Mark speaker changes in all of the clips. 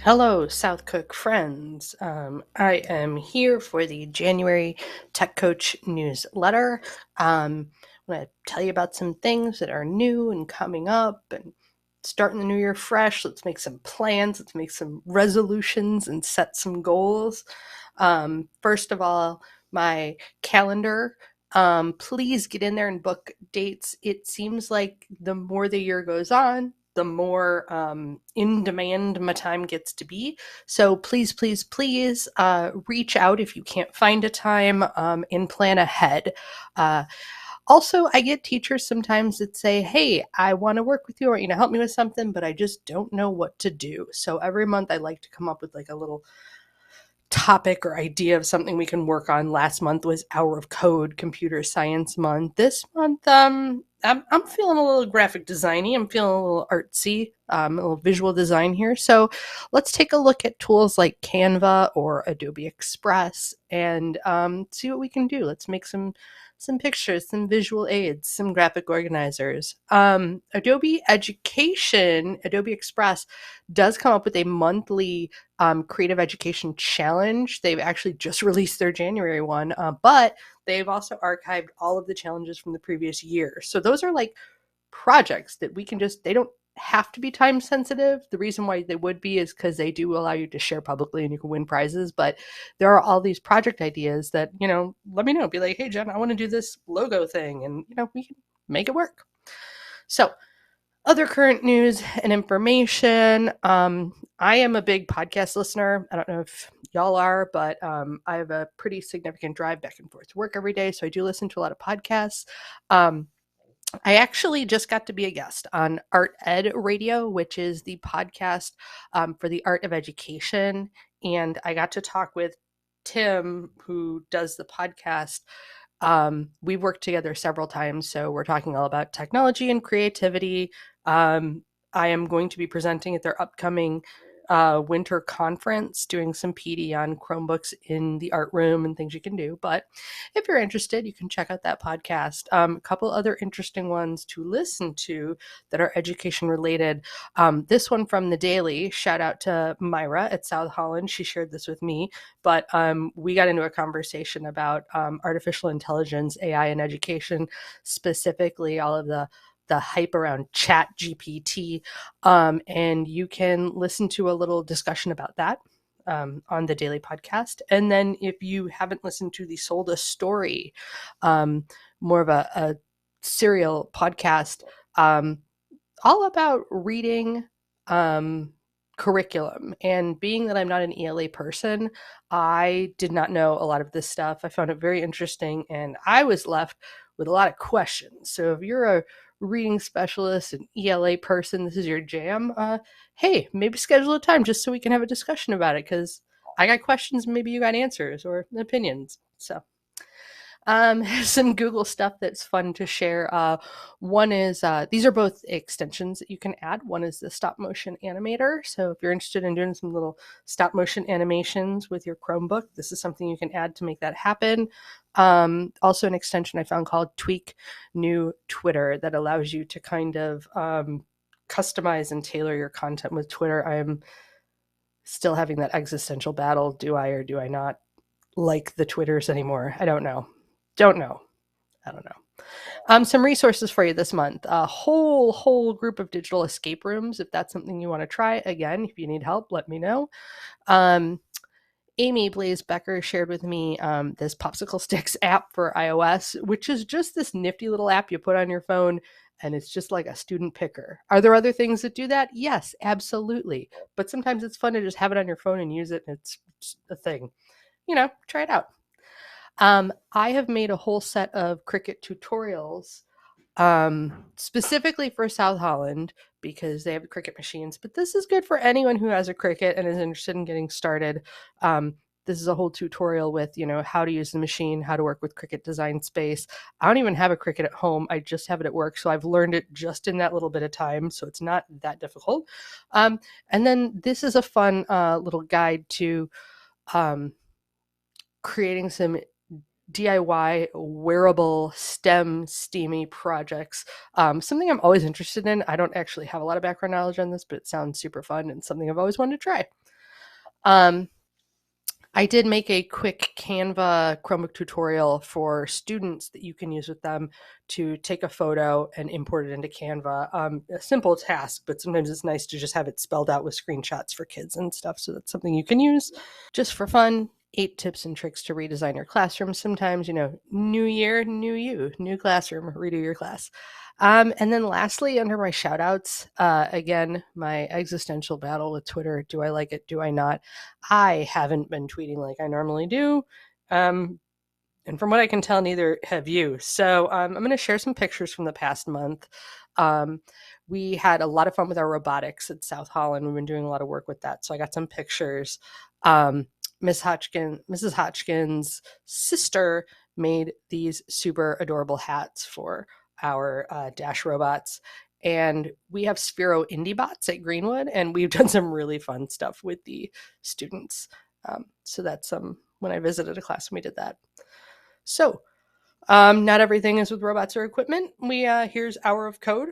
Speaker 1: Hello, South Cook friends. I am here for the January Tech Coach newsletter. I'm going to tell you about some things that are new and coming up and starting the new year fresh. Let's make some plans, let's make some resolutions and set some goals. First of all, my calendar. Please get in there and book dates. It seems like the more the year goes on, the more in demand my time gets to be. So please, please, please reach out if you can't find a time and plan ahead. Uh, Also, I get teachers sometimes that say, hey, I want to work with you, or help me with something, but I just don't know what to do. So every month I like to come up with like a little topic or idea of something we can work on. Last month was Hour of Code, Computer Science Month. This month, I'm feeling a little graphic designy. I'm feeling a little artsy, a little visual design here. So let's take a look at tools like Canva or Adobe Express and see what we can do. Let's make some pictures, some visual aids, some graphic organizers. Adobe Education, Adobe Express does come up with a monthly creative education challenge. They've actually just released their January one, but they've also archived all of the challenges from the previous year. So those are like projects that we can they don't have to be time sensitive. The reason why they would be is because they do allow you to share publicly and you can win prizes. But there are all these project ideas that, let me know. Be like, hey, Jen, I want to do this logo thing. And, we can make it work. So other current news and information. I am a big podcast listener. I don't know if y'all are, but I have a pretty significant drive back and forth to work every day. So I do listen to a lot of podcasts. I actually just got to be a guest on Art Ed Radio, which is the podcast for the art of education. And I got to talk with Tim, who does the podcast. We've worked together several times, so we're talking all about technology and creativity. I am going to be presenting at their upcoming winter conference, doing some PD on Chromebooks in the art room and things you can do. But if you're interested, you can check out that podcast. A couple other interesting ones to listen to that are education related. This one from the Daily, shout out to Myra at South Holland. She shared this with me, but we got into a conversation about artificial intelligence, AI in education, specifically all of the hype around Chat GPT. And you can listen to a little discussion about that on the daily podcast. And then if you haven't listened to the Sold a Story, more of a serial podcast, all about reading curriculum. And being that I'm not an ELA person, I did not know a lot of this stuff. I found it very interesting and I was left with a lot of questions. So if you're a reading specialist, an ELA person, this is your jam, hey, maybe schedule a time just so we can have a discussion about it, because I got questions, maybe you got answers or opinions. So some Google stuff that's fun to share. One is these are both extensions that you can add. One is the stop motion animator. So if you're interested in doing some little stop motion animations with your Chromebook, this is something you can add to make that happen. Also an extension I found called Tweak New Twitter that allows you to kind of customize and tailor your content with Twitter. I'm still having that existential battle. Do I or do I not like the Twitters anymore? I don't know. I don't know. Some resources for you this month. A whole group of digital escape rooms. If that's something you want to try, again, if you need help, let me know. Amy Blaze Becker shared with me this Popsicle Sticks app for iOS, which is just this nifty little app you put on your phone, and it's just like a student picker. Are there other things that do that? Yes, absolutely. But sometimes it's fun to just have it on your phone and use it, and it's a thing. Try it out. I have made a whole set of Cricut tutorials specifically for South Holland because they have Cricut machines, but this is good for anyone who has a Cricut and is interested in getting started. This is a whole tutorial with, how to use the machine, how to work with Cricut Design Space. I don't even have a Cricut at home. I just have it at work. So I've learned it just in that little bit of time. So it's not that difficult. And then this is a fun little guide to creating some DIY wearable STEM STEAMy projects. Something I'm always interested in. I don't actually have a lot of background knowledge on this, but it sounds super fun and something I've always wanted to try. I did make a quick Canva Chromebook tutorial for students that you can use with them to take a photo and import it into Canva. A simple task, but sometimes it's nice to just have it spelled out with screenshots for kids and stuff. So that's something you can use just for fun. 8 tips and tricks to redesign your classroom. Sometimes, new year, new you, new classroom, redo your class. And then lastly, under my shout outs, again, my existential battle with Twitter. Do I like it? Do I not? I haven't been tweeting like I normally do. Um, and from what I can tell, neither have you. So I'm going to share some pictures from the past month. Um, we had a lot of fun with our robotics at South Holland. We've been doing a lot of work with that. So I got some pictures. Um, Mrs. Hodgkin's sister made these super adorable hats for our Dash robots. And we have Sphero Indie Bots at Greenwood, and we've done some really fun stuff with the students. So that's when I visited a class and we did that. So, not everything is with robots or equipment. Here's Hour of Code.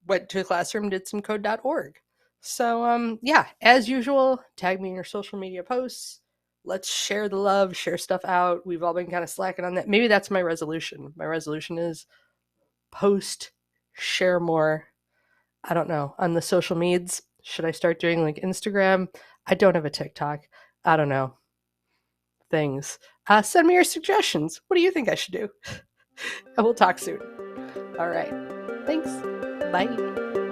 Speaker 1: Went to a classroom, did some code.org. So, yeah, as usual, tag me in your social media posts. Let's share the love, share stuff out. We've all been kind of slacking on that. Maybe that's my resolution. My resolution is post, share more. I don't know. On the social medias, should I start doing like Instagram? I don't have a TikTok. I don't know. Things. Send me your suggestions. What do you think I should do? And we'll talk soon. All right. Thanks. Bye.